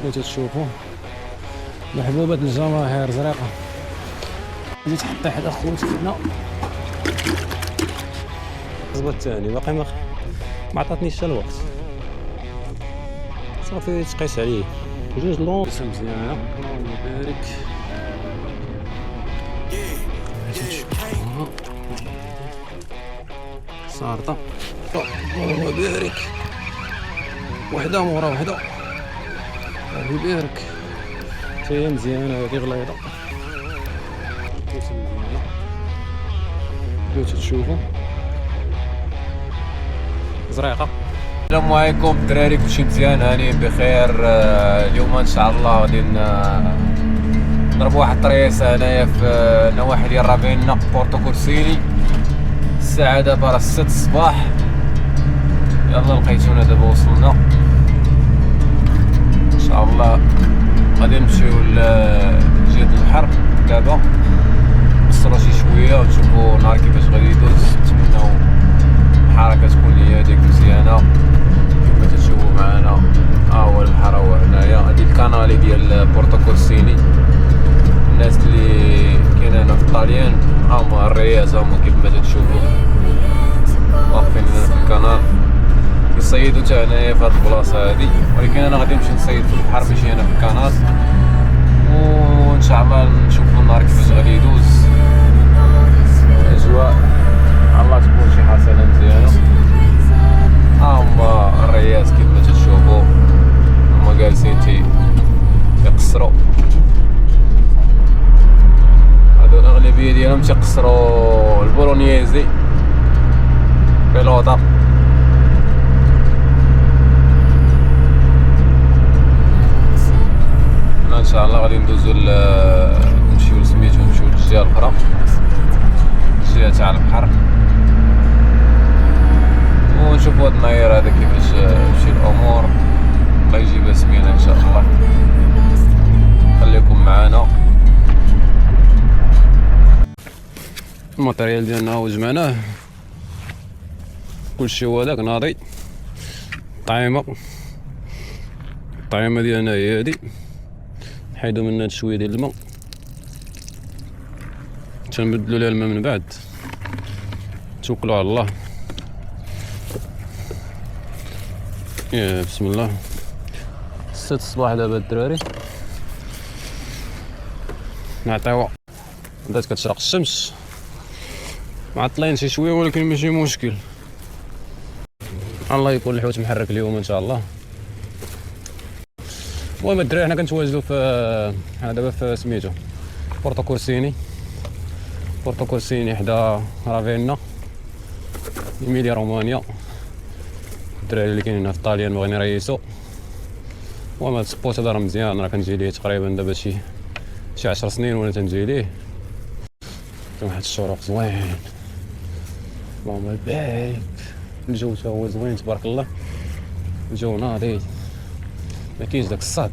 كما تشوفوا محبوبة الجماهير زريقة. جيت حتى حدا خوتي هنا الحزبة الثاني باقي ما عطاتنيش حتى الوقت صافي تقيس عليه جوج لون مزيانة. اللهم بارك صارطة اللهم بارك وحدة مورا وحدة الله يبارك تاهي مزيانة هادي غليظة مزيانة كما تشوفوا زريقة. السلام عليكم الدراري، كلشي مزيان هانيين بخير. اليوم ان شاء الله غادي نضربوا واحد الطريسه هنايا في نواحي ديال رافينا بورتو كورسيني. الساعه دابا راه 6 الصباح. يلا لقيتونا دابا وصلنا ان شاء الله. غادي نمشيو لجهه البحر دابا، نقصروا شي شويه ونشوفوا النهار كيفاش غادي يدوز. نتمناو الحركه تكون هي هذيك مزيانه كما تشوفوا معنا. هو البحر هو هنايا. هادي الكانالي ديال بورتو كورسيني. الناس اللي كاين هنا في الطاليان هما الرياس، هما كيف ما تشوفوا واقفين هنا في الكنال يصيدوا حتى هنايا في هاد البلاصه هادي. ولكن انا غادي نمشي نصيد في البحر ماشي هنا في الكنال، وان شاء الله نشوفوا النهار كيفاش غادي يدوز. الاجواء الله تكون شي حسنه مزيانه. هما الرياس كيف ما تشوفوا هما جالسين تيقصروا. هادو الاغلبيه ديالهم تيقصروا البولونييزي بيلوطا. ان شاء الله غادي ندوزو نمشيو لسميتو، نمشيو للجهه الاخرى، الجهه تاع البحر، ونشوفوا هاد النهار هذا كيفاش تمشي الامور. الله يجيبها سمينه ان شاء الله. خليكم معنا. الماتريال ديالنا هو جمعناه كلشي هو هداك ناضي. الطعيمه ديالنا هي هادي، نحيدو منها شويه ديال الماء تنبدلو ليها الماء من بعد. توكلوا على الله. يا بسم الله. 6 الصباح دابا الدراري نعطيوها. بدات كتشرق الشمس، معطلين شي شويه ولكن ماشي مشكل. الله يكون الحوت محرك اليوم ان شاء الله. المهم الدراري حنا كنتواجدوا حنا دابا في سميتو بورتو كورسيني حدا رافينا إيميليا رومانيا. الدراري اللي كاينين هنا في الطاليان بغينا يريسو. المهم هاد السبوت هذا راه مزيان، راه كنجي ليه تقريبا دابا شي 10 سنين وانا تنجي ليه. كاين واحد الشروق زوين اللهم بارك. الجو تا هو زوين تبارك الله، الجو ناضي ما كاينش داك الصاد.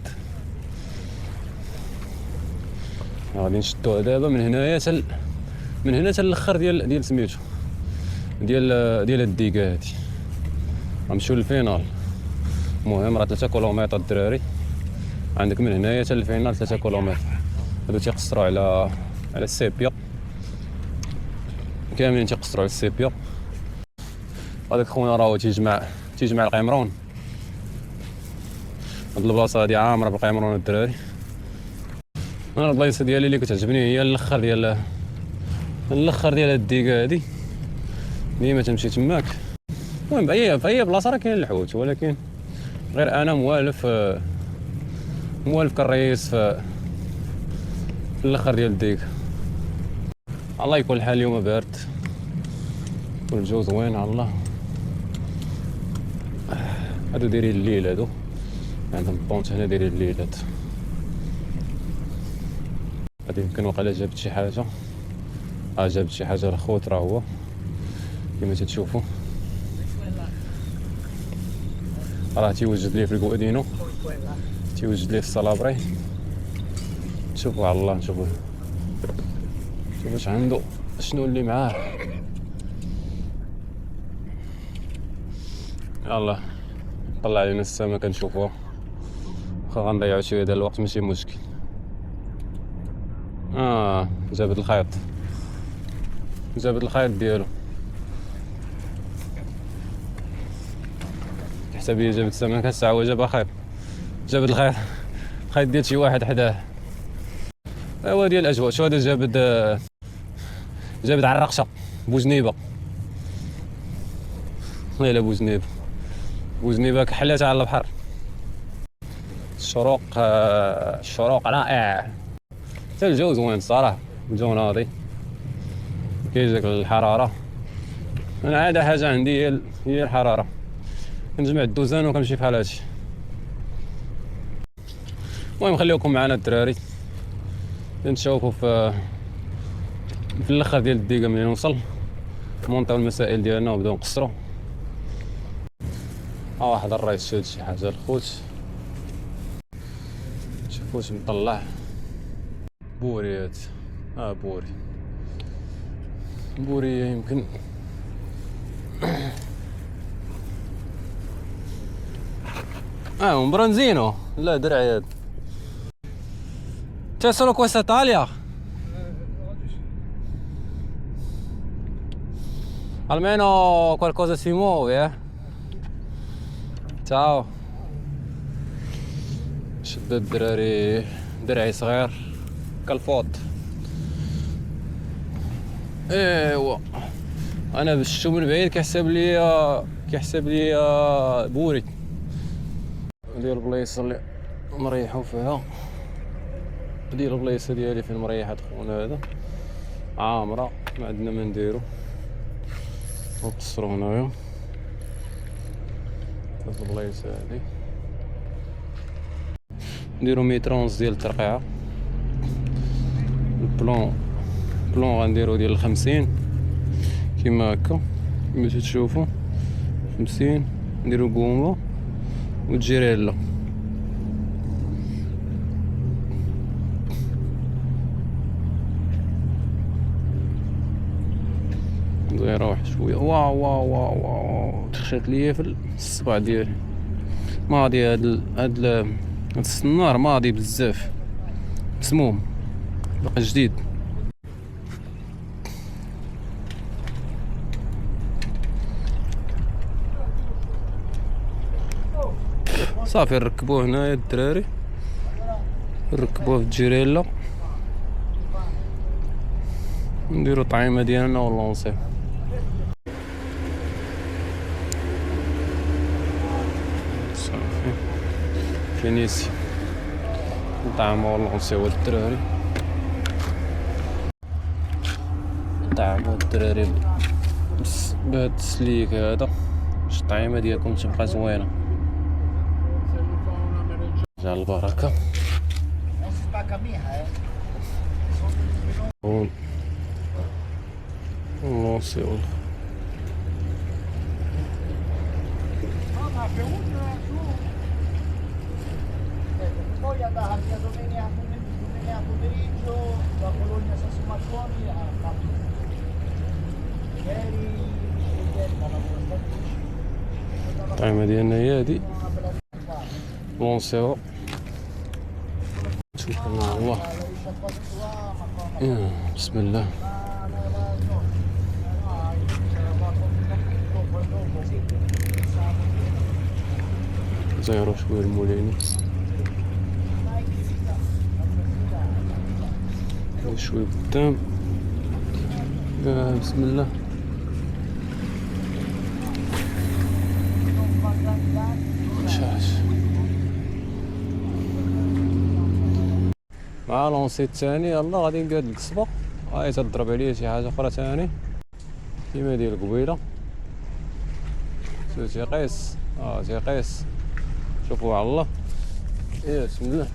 غادي نشدوها دابا من هنايا من هنا حتى الاخر ديال سميتو ديال الديكا هادي. غنمشيو للفينال. المهم راه 3 كيلومتر الدراري، عندك من هنايا حتى الفينال 3 كيلومتر. هادو تيقصروا على السيبيا، كاملين تيقصروا على السيبيا. هذاك خونا راهو تيجمع القمرون. هاد البلاصه هادي عامره بالقمرون الدراري. انا البلايصه ديالي اللي كتعجبني هي الاخر ديال الديكا هادي، ديما تمشي تماك. المهم في اي بلاصه راه كاين الحوت، ولكن غير انا موالف كالرئيس في الاخر ديال الديكا. الله يكون الحال اليوم بارد والجو زوين على الله. هادو دايرين الليل، هادو عندهم بونت هنا دايرين الليل. هادي يمكن وقيلا جابت شي حاجه. جابت شي حاجه الخوت راه هو كما تتشوفوا. راه تيوجد ليه في الكوادينو، تيوجد ليه في الصلابري. شوفوا على الله، شوفوا واش عنده، شنو اللي معاه. يلا طلع علينا السما كنشوفوها. واخا غنضيعو شويه ديال الوقت ماشي مشكل. جابت الخيط ديالو. حسابي جابت السمكه الساعه هو جابها خيط. جابت الخيط ديال شي واحد حداه. ايوا ديال الاجواء. شو هذا جابت عرقشه بوجنيبه. لا بوجنيبه كحلاتها على البحر. الشروق رائع. حتى الجو زوين الصراحه. الجو ناضي كيجيك الحراره. انا عاد حاجه عندي هي الحراره. كنجمع الدوزان وكنمشي بحال هادشي. المهم خليكم معنا الدراري نشوفوا في الاخر ديال الدقيقه ملي نوصل نمونطيو المسائل ديالنا ونبداو نقصروا. واحد الرئيس شاد شي حاجه الخوت. شوفوا واش مطلع بوريات. بوريه يمكن. un bronzino. لا درعي هذا. C'è solo questa taglia? Almeno qualcosa si muove, eh? Ciao. شد الدراري درعي صغير كالفوط. ايوا انا بالشو من بعيد كيحسب لي بوري ديال البلايصه اللي مريحو فيها. ديال البلايصه ديالي فين مريح هاد خونا هذا عامره. ما عندنا ما نديرو نقصرو هنايا هاد البلايصه هادي. نديرو ميترونز ديال الترقيعه. البلون غنديرو ديال 50 كيما هكا كيما تشوفوا 50. نديرو بومه وجيريلا. دايره واحد شويه. واو تخشات ليا في الصبع ديالي. ماضي هاد السنار ماضي بزاف مسموم باقي جديد. صافي نركبوه هنايا الدراري. نركبوه في الجيريلا نديرو طعيمه ديالنا ونلونسيو. صافي فينيسي نطعمو ونلونسيو الدراري. نطعمو الدراري بهاد السليك هذا باش الطعيمه ديالكم تبقى زوينه. على البركه. ونلونسيو poi andava anche a domenica pomeriggio da Bologna Sasso Marconi a Capri. Ieri الطعيمة ديالنا هي هادي لونسيو. نشوف الله. بسم الله. زيرو شويه الموليني شويه قدام. بسم الله. شاش مع لونسي الثاني. يلا غادي نقاد القصبه. هاي تضرب عليه شي حاجه اخرى ثاني كيما ديال قبيله. تيقيس تيقيس. شوفوا على الله. بسم الله.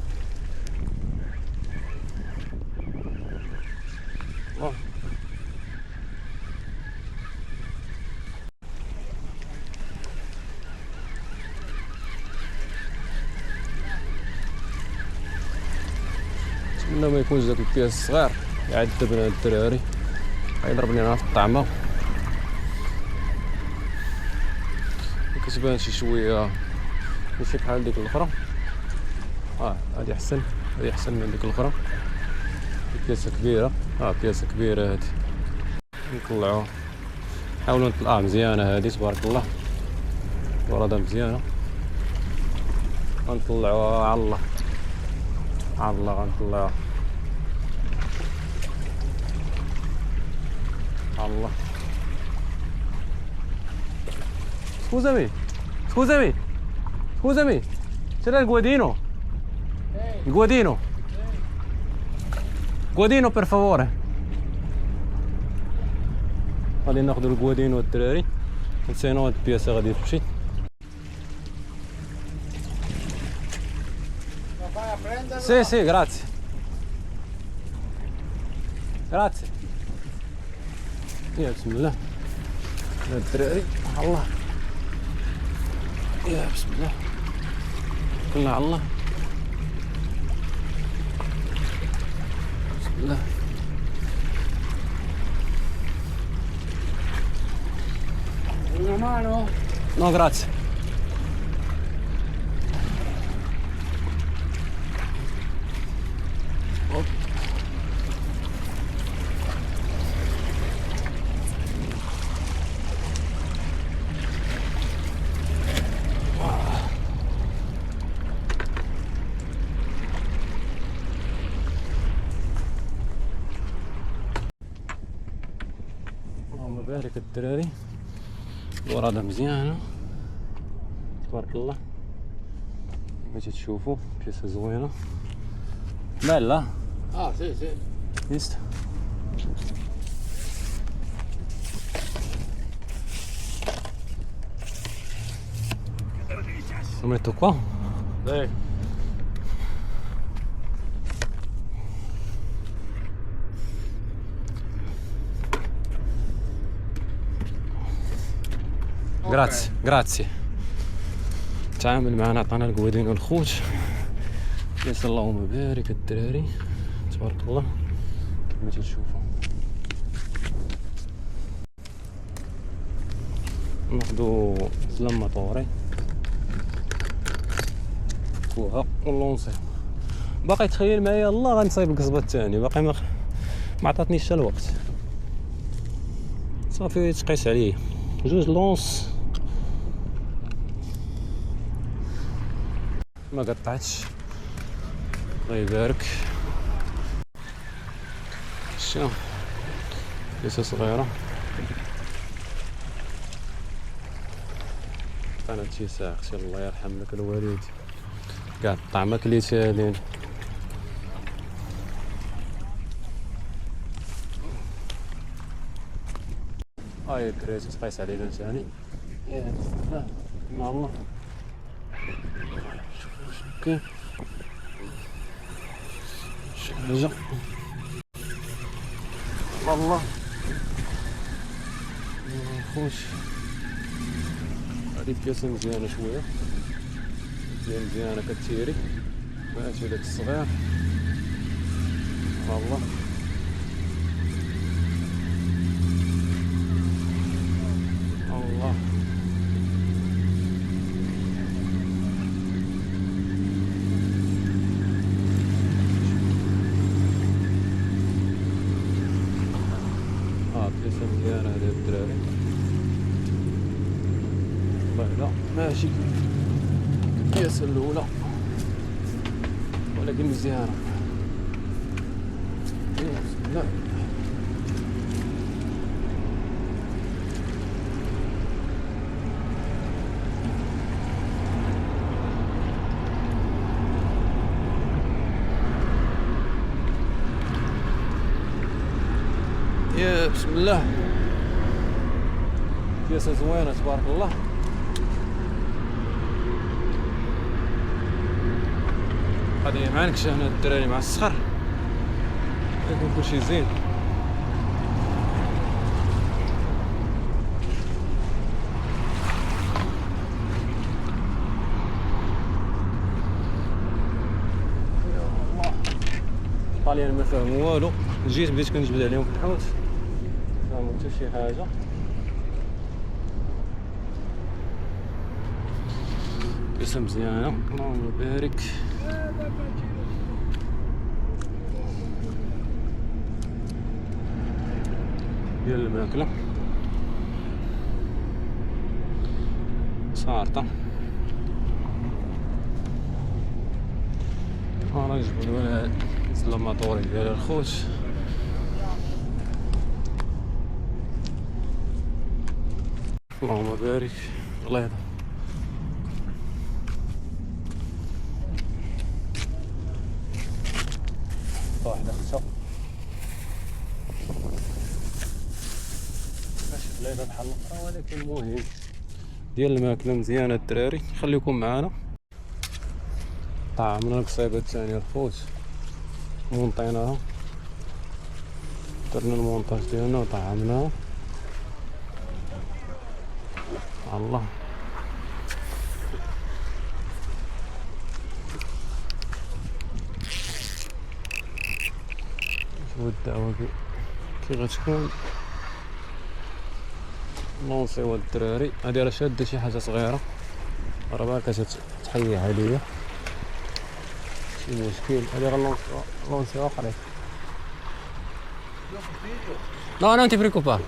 نتمنى ما يكونش داك الكياس الصغير يعذب لنا الدراري. غيضرب لينا في الطعمه. كتبان شي شويه ماشي بحال ديك الاخرى. هادي احسن، هادي احسن من ديك الاخرى. بياسه كبيره، بياسه كبيره هادي. نطلعوها، نحاولوا نطلعوها مزيانه هادي تبارك الله، ورده مزيانه. غنطلعوها على الله، على الله غنطلعوها على الله. Scusami, scusami, scusami, c'era il guadino? Il guadino? Guadino per favore. غادي ناخدو الكوادينو الدراري، نسينو هاد البياسة غادي تمشي. سي سي grazie. Grazie. يا بسم الله، هاد الدراري الله، يا بسم الله، كلنا على الله، بسم الله. Una mano? No grazie. اللهم بارك الدراري، الورادة مزيانة تبارك الله. باش تشوفوا بياسة زوينة. لا Sì, sì. visto. Lo metto qua. Sì. Grazie, grazie. تعامل معنا، عطانا الكوادين والخوت. يس اللهم بارك الدراري تبارك الله كما تشوفوا. ناخدو زلام مطوري فوها ونلونسيو. باقي تخيل معايا الله غنصايب القصبه الثاني، باقي ما عطاتنيش حتى الوقت. صافي تقيس عليه جوج لونس ما قطعتش، الله يبارك. شوف بيسة صغيرة انا شي ساعة اختي الله يرحم لك الوالد، كاع الطعمة كليتها لين. هاي الكريت تقيس علينا ثاني. يا الله كيف شي حاجة والله خوش. هادي بياسة مزيانة شوية، مزيانة كتيري، ماشي داك الصغير والله. الله بياسة مزيانة هادي الدراري. لا ماشي البياسة الأولى ولكن مزيانة. بسم الله. يا بسم الله، بياسة زوينة تبارك الله. غادي معانكش هنا الدراري مع الصخر، يكون كلشي زين. يا الله الطاليان ما فهموا والو، جيت بديت كنجبد عليهم في الحوت فهموا حتى شي حاجة. بياسة مزيانة اللهم بارك. ديال الماكلة صارطة. أنا جبدو لها الزلماطوري ديال الخوت. اللهم بارك. الله يهدى. واحدة خصها ماشي بلايصة بحال الأخرى، ولكن المهم ديال الماكلة مزيانة الدراري. خليكم معانا. طعمنا القصيبة الثانية الخوت مونطيناها، درنا المونطاج ديالنا وطعمناها. الله شوفو الدعوة كي غتكون. نونسيو الدراري. هادي راه شادة شي حاجة صغيرة، راه باقا كتحيي عليا شي مشكل. هادي غنلونسيوها قريب. لا non ti preoccupare.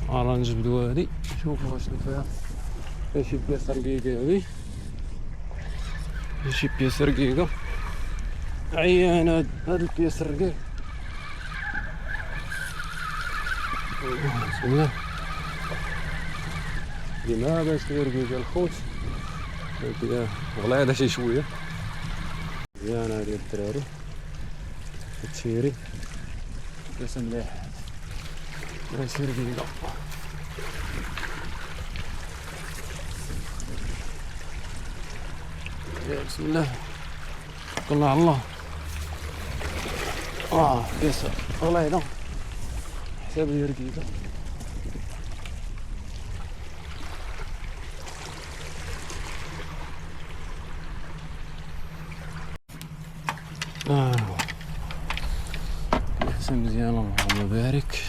راه نجبدو هادي. شوفو واش فيها شي بياسة رقيقة. هادي شي بياسة رقيقة عيان. هاد البياسة الرقيق بسم الله. ديما باش دير رقيقة الخوت. هادي غليظة شي شوية. مزيانة هادي الدراري. التشيري بياسة مليح. بياسة رقيقة. بسم الله توكلنا على الله. بياسة غليظة حساب هي رقيقة. بياسة مزيانة اللهم بارك.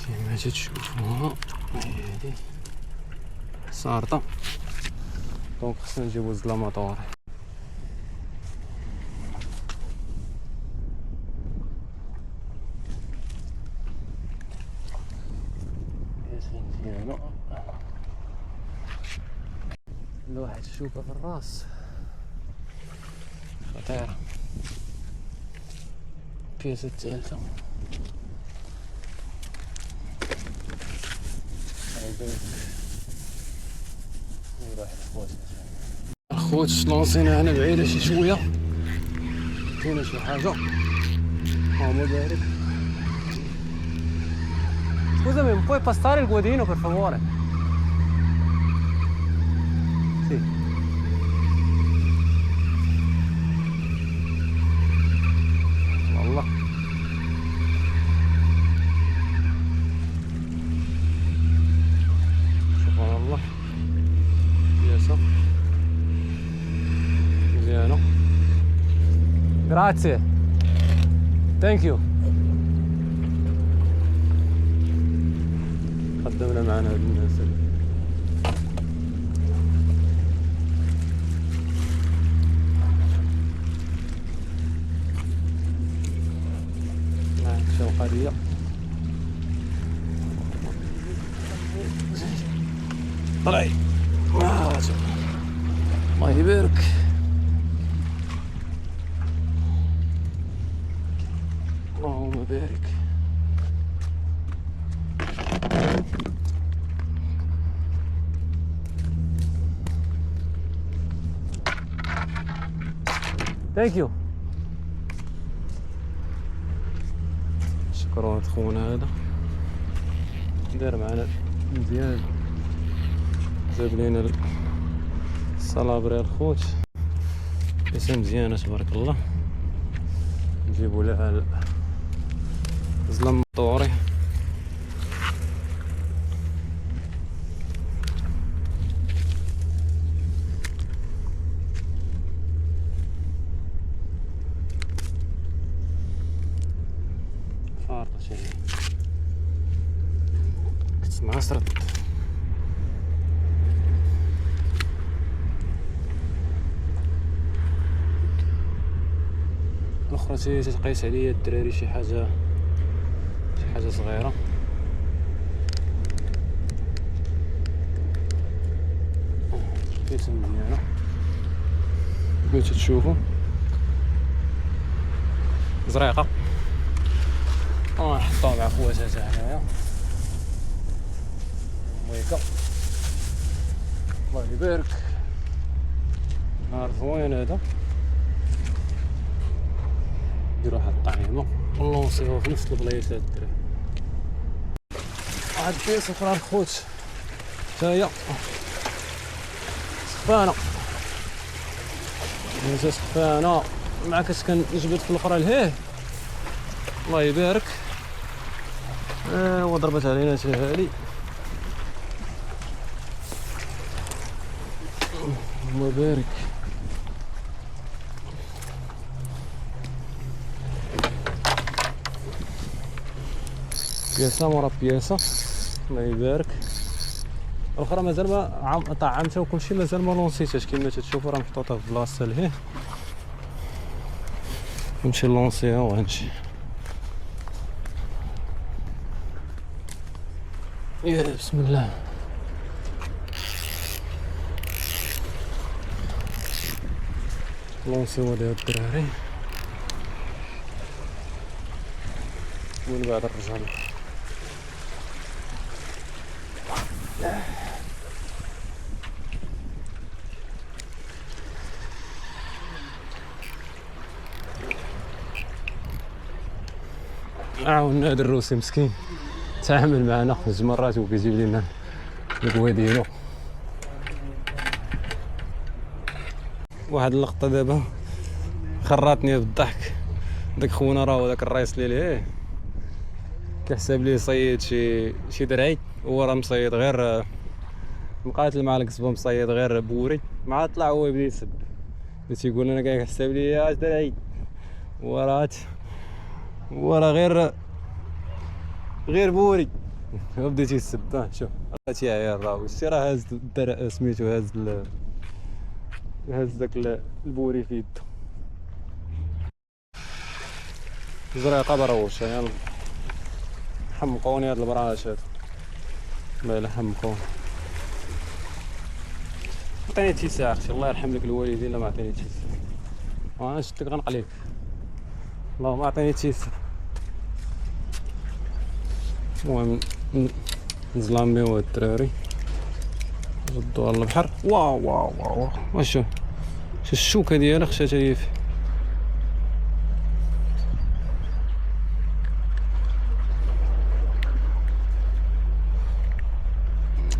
كيما تشوفوها هادي صارطة. دونك خصنا نجيبو الزلماطوري. مزيانة. الواحد الشوكة في الراس خطيرة. البياسة الثالثة الخوت لونسينا هنا بعيدة شي شوية. كاينة شي حاجة. اللهم بارك. Scusami, puoi passare il guadino per favore? Sì. والله سبحان الله. بياسة مزيانة. Grazie. Thank you. قدمنا معنا هاد الناس. شوقة طلعي. الله يبارك. اللهم بارك. ثانك يو. شكرا خونا. هذا دار معنا مزيان. جاب لينا الصلابري الخوت. بياسة مزيانة تبارك الله. نجيبو لها الزلماطوري. فارطة شي كنت معصرت. اخرى تتقيس عليا الدراري شي حاجه صغيره. كيسه مزيانه كما تشوفوا، زريقه. نحطوها مع خواتاتها هنايا. ويكا الله يبارك، نهار زوين هذا. نديرو واحد الطعيمه ونلونسيوها في نفس البلايص هاد الدراري. واحد البيس اخرى الخوت حتى هي سخفانه، ميزه سخفانه مع كتكن جبت في الاخرى لهيه الله يبارك. وضربت علينا تهالي الله يبارك. بياسه مورا بياسه الله يبارك. الاخرى مازال ما طعمتها وكلشي مازال ما لونسيتهاش كما تشوفوا، راه محطوطه في بلاصتها لهيه. نمشي نلونسيها وغنمشي. يا بسم الله. لونسيو ديال الدراري ومن بعد الرجال. عاون هذا الروسي مسكين تعامل معنا جوج مرات وكيجيب لنا القوا ديالو. واحد اللقطه دابا خراتني بالضحك. داك خونا راه داك الرئيس اللي ليه كيحسب ليه صيد شي درعي، هو راه مصيد غير مقاتل مع الكسبه، مصيد غير بوري. مع طلع هو يبدا يسب، بدا تيقول انا كيحسب لي اش درعي، وراه غير بوري. بدا تيسب. شوف راه تيعير، راه راه هاز سميتو هاز داك البوري في يدو. زريقه بروش يعني حمقوني هاد البراش هادو، بالا حمقوني. عطيني تيساع اختي الله يرحم لك الوالدين، لا ما عطيني تيساع انا شفتك غنقليك. اللهم عطيني تيساع. المهم نزلاميو الدراري ردوا على البحر. واو واو واو واش الشوكه ديالها خشاتها ليا فيه.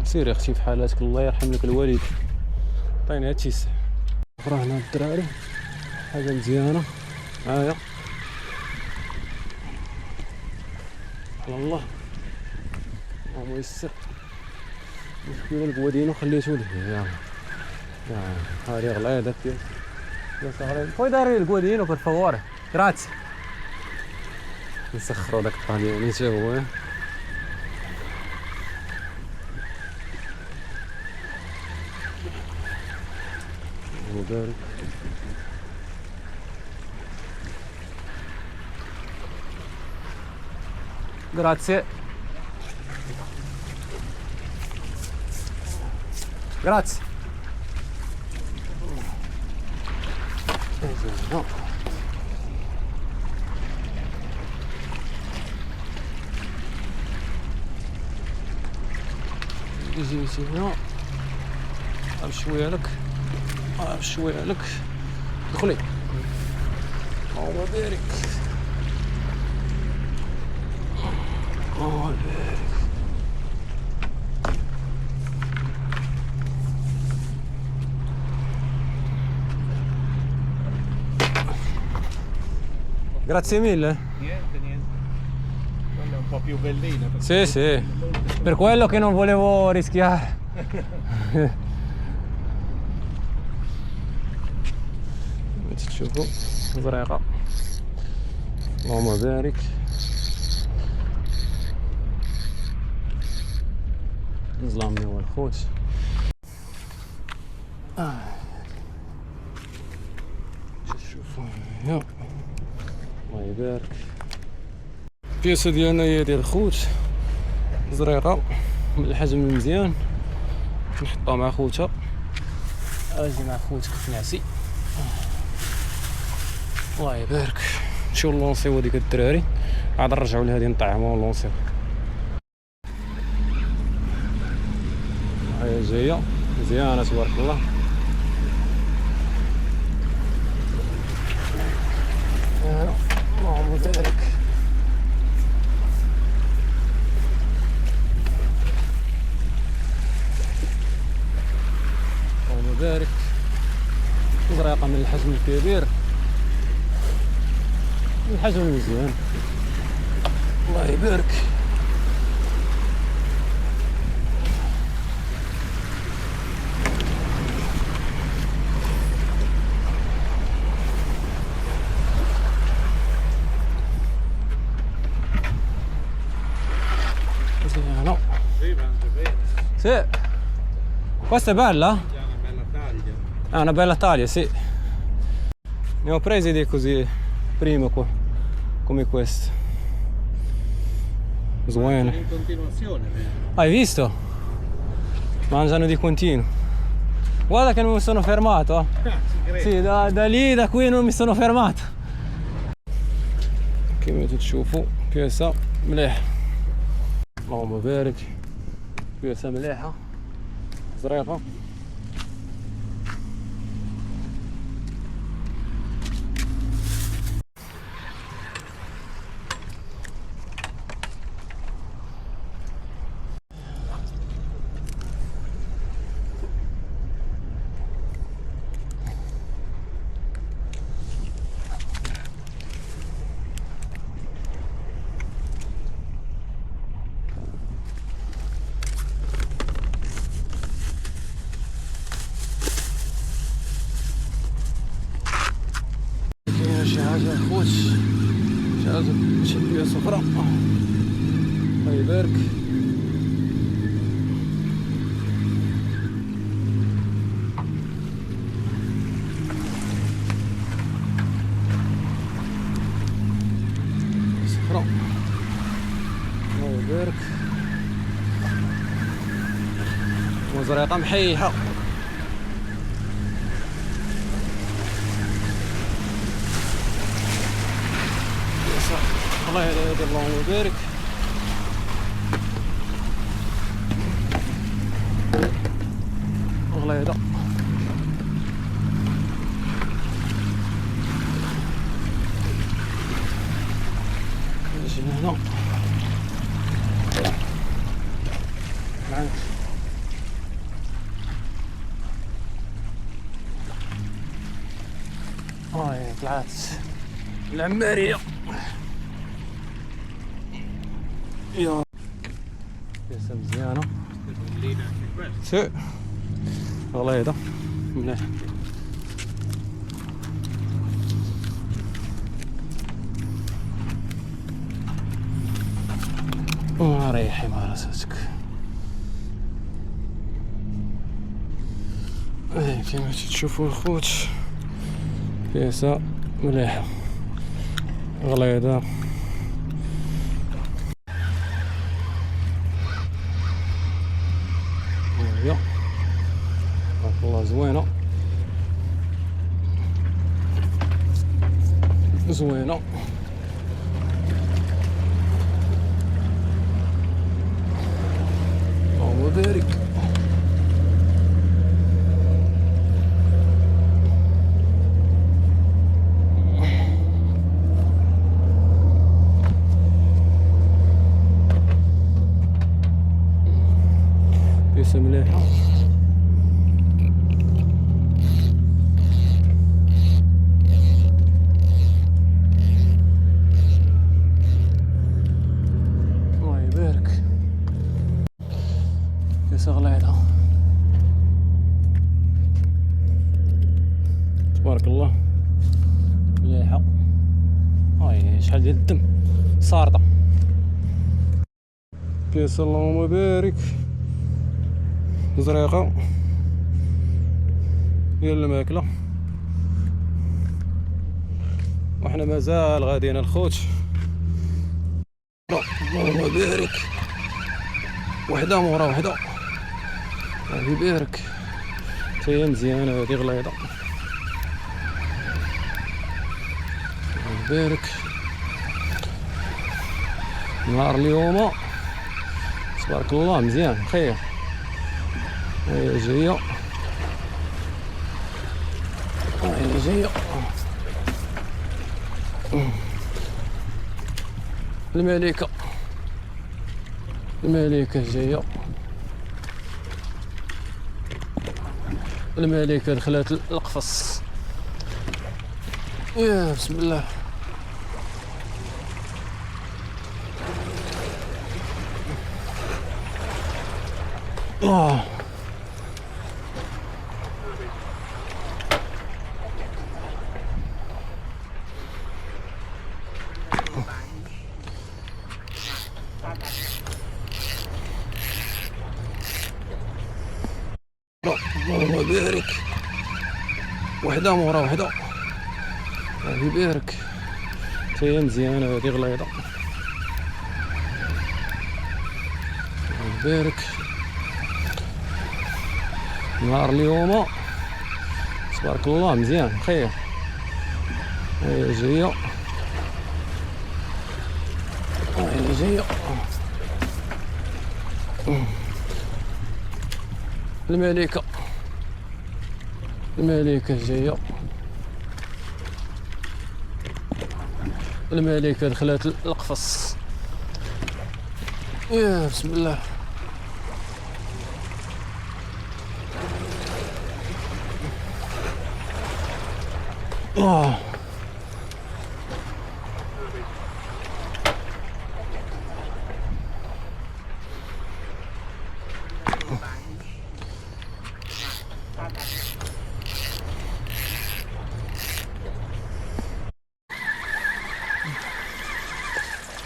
سيري اختي في حالاتك الله يرحم لك الوالد. عطيني هاد تيساع اخرى هنا الدراري، حاجه مزيانه. هاهي على الله اللهم يسر. المشكله القوا ديالو خليتو ليه. هادي غلايده ديال صغير. خويا داري القوا ديالو بور فاور grazie. نسخرو داك الطالياني تا هو. مبارك. Grazie. Grazie. No. No. شويه لك شويه لك دخلي الله يبارك. الله يبارك. Grazie mille. Niente, niente. Quella è un po' più bellina. Sì, sì. Per quello che non volevo rischiare. تشوفوا زريقة اللهم بارك. نظلامي هو الخوت. شوفوا يبارك. البياسة ديالنا هي ديال الخوت زريقة من الحجم مزيان، نحطها مع خوتها. اجي مع خوتك نعسي. الله يبارك. نمشيو نلونسيو هاديك الدراري، عاد نرجعو لهادي نطعمو ونلونسيو. هاهي جاية مزيانة تبارك الله. اللهم بارك. اللهم بارك. زريقة من الحجم الكبير، من الحجم المزيان. الله يبارك. Sì, questa è bella? È una bella taglia, sì. Ne ho presi di così prima qua, come questo. Buone. In continuazione. Hai visto? Mangiano di continuo. Guarda che non mi sono fermato. Sì, da lì, da qui non mi sono fermato. كما تشوفوا بياسة مليحة. اللهم بارك. بياسة مليحة زريقة. شي حاجة خوت، شي حاجة شي بياسة أخرى. الله يبارك. بياسة أخرى. الله يبارك. وزريقة محيحة. الله يهدي. اللهم يبارك. الله يهدى. نجي هنا معاك. هاي طلعت العمارية. يا بياسة مزيانة. سي والله هذا مليح. ريحي مع راسك. كما تشوفوا الخوت بياسة مليحة غليظة. تبارك الله زوينة زوينة. اللهم بارك. بياسة مليحة. غليظة تبارك الله مليحة. هاي شحال ديال الدم صارطة بياسة. اللهم بارك. زريقة ديال الماكلة. وحنا مازال غاديين الخوت. اللهم بارك، وحده مورا وحده، الله يبارك. هي مزيانه هادي غليظه، الله يبارك. نهار اليوم تبارك الله مزيان خير. هي جايه، هي جايه الملكة، الملكة جاية، الملكة دخلت القفص. يا بسم الله. اللهم بارك، وحده مورا وحده، الله يبارك. هي مزيانه هادي غليظه، الله يبارك. نهار اليوم تبارك الله مزيان خير. هي جايه، هي جايه الملكة، الملكة جاية، الملكة دخلت القفص. يا بسم الله.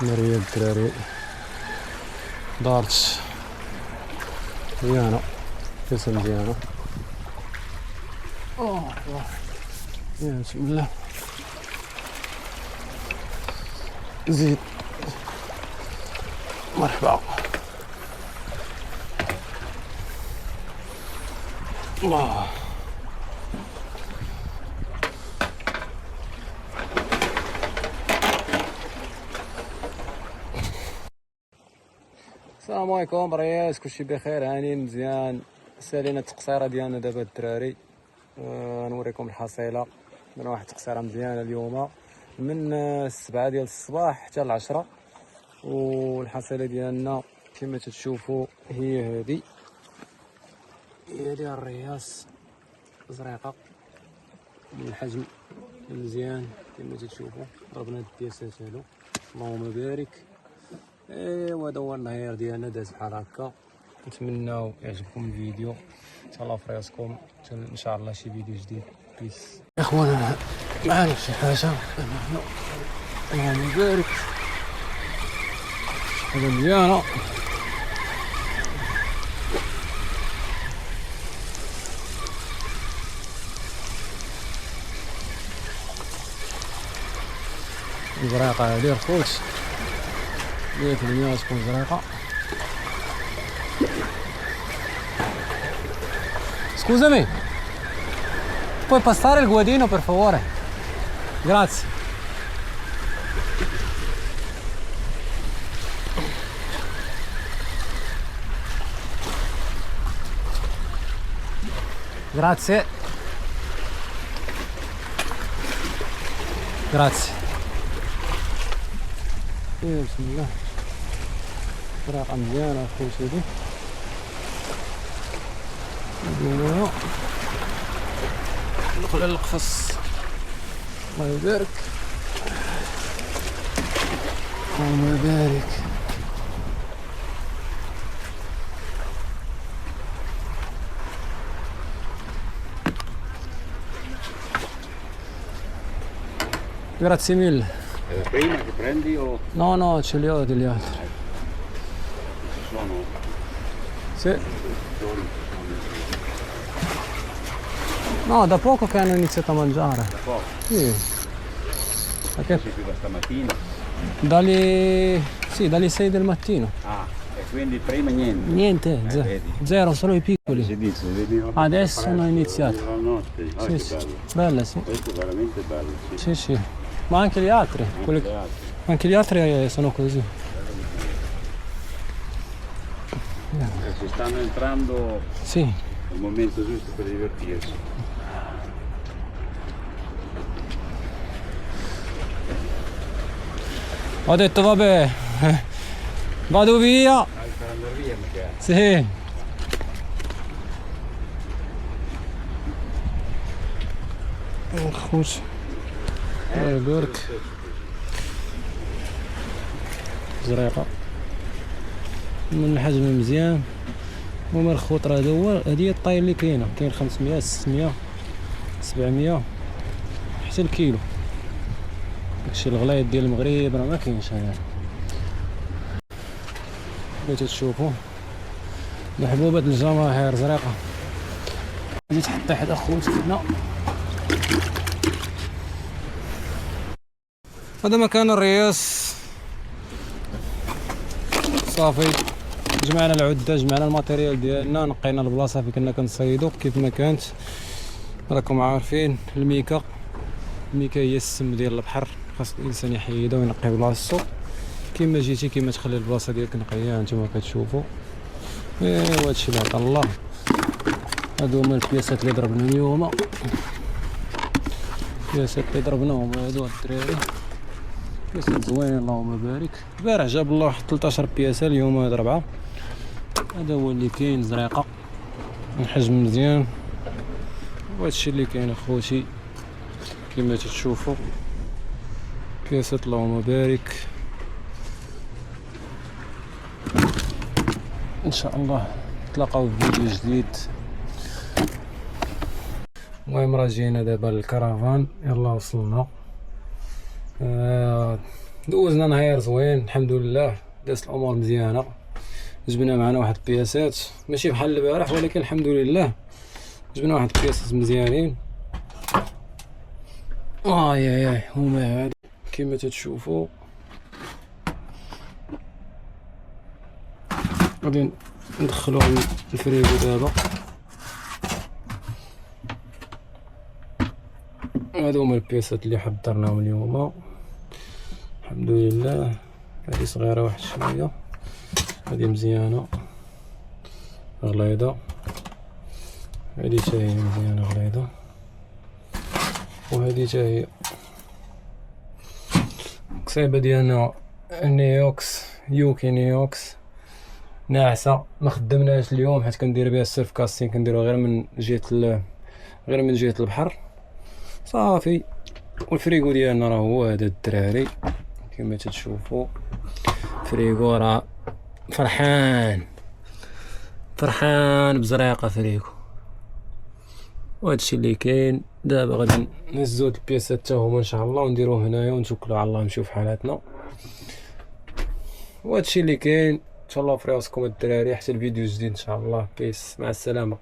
مريم الدراري دارت مزيانة، كاسة مزيانة. الله، يا بسم الله. زيد، مرحبا. الله. السلام عليكم برياس، كلشي بخير هانيين مزيان. سالينا التقصيره ديالنا دابا الدراري. نوريكم الحصيله. درنا واحد التقصيره مزيانه اليوم من 7 ديال الصباح حتى 10، والحصيله ديالنا كما تشوفوا هي هذه، هي ديال الرياس زريقه بالحجم مزيان كما تشوفوا. ضربنا الدياسات هادو، اللهم بارك. ايوا هذا هو النهار ديالنا داز بحال هكا. نتمناو يعجبكم الفيديو، تهلاو في راسكم، ان شاء الله شي فيديو جديد. بيس يا اخوانا، معنا شي حاجه، اللهم بارك، حاجه مزيانه. زريقه هادي الخوت، 100% تكون زريقه. Scusami, puoi passare il guadino per favore? Grazie. Grazie. Grazie. بسم الله. طريقة مزيانة أخوي سيدي. ندخل القفص، الله يبارك، الله يبارك. Grazie mille. Prima che prendi o No, no, ce li ho degli altri. ci sono? Sì. No, da poco che hanno iniziato a mangiare. Da poco? Sì. Ok. Sei qui da stamattina? Dalle 6 del mattino. Ah, e quindi prima niente. Niente, vedi. zero, solo i Si piccoli. dice, vedi la Adesso hanno iniziato. La notte. Ah, Sì, che sì. bello. Bella, sì. Questo è veramente bello, sì. Sì, sì. Ma anche gli altri. Anche le altre. Anche gli altri sono così. Si stanno entrando Sì. nel momento giusto per divertirsi. Ho detto vabbè, vado via. Stai per andare via, magari. Sì. خوش يقولك زريقة من الحجم مزيان ومن الخطر هذا هو. هذه هي الطاي اللي كاين 500 600 700 حتى الكيلو. داكشي الغلايط ديال المغرب راه ما كاينش هنا. بغيتو تشوفوا محبوبة الجماهير زريقة. غادي تحطي حدا خوتنا. هذا مكان الرياس. صافي جمعنا العدة، جمعنا الماتيريال ديالنا، نقينا البلاصة فين كنا كنصيدو كيف ما كانت. راكم عارفين الميكا هي السم ديال البحر، خاص الانسان يحيدها وينقي بلاصتو. كيما جيتي كيما تخلي البلاصة ديالك نقية نتوما كتشوفوا. ايوا هادشي اللي عطا الله. هادو هما البياسات اللي ضربنا اليوم. البياسات اللي ضربناهم هادو الدراري، بياسات زوينين اللهم بارك. البارح جاب الله واحد 13 بياسة، اليوم هاد 4. هذا هو اللي كاين زريقة، الحجم مزيان. وهادشي اللي كاين اخوتي كيما تتشوفوا. بياسات اللهم بارك. ان شاء الله نتلاقاو في فيديو جديد. المهم راه جينا دابا للكرفان، يلا وصلنا. دوزنا نهار زوين الحمد لله، دازت الامور مزيانه. جبنا معنا واحد البياسات ماشي بحال البارح، ولكن الحمد لله جبنا واحد البياسات مزيانين. اي هما هادو كيما تتشوفوا. غادي ندخلوهم الفريغو دابا. هادو هما البياسات اللي حضرناهم اليوم الحمد لله. هادي صغيرة واحد شوية، هادي مزيانة غليظة، هادي تا هي مزيانة غليظة، وهادي تا هي قصيبة ديالنا نيوكس يوكي نيوكس ناعسة. ما خدمناهاش اليوم حيت كندير بها السيرف كاستين، كنديرو غير من جهة البحر صافي. والفريغو ديالنا راه هو هذا الدراري كما تتشوفوا. فريغو راه فرحان بزريقة فريغو. وهادشي اللي كاين دابا. غادي نهزو هاد البياسات حتى هما ان شاء الله ونديروه هنايا ونتوكلوا على الله نمشيو في حالاتنا. وهادشي اللي كاين. تهلاو في راسكم الدراري حتى الفيديو الجديد ان شاء الله. بيس، مع السلامة.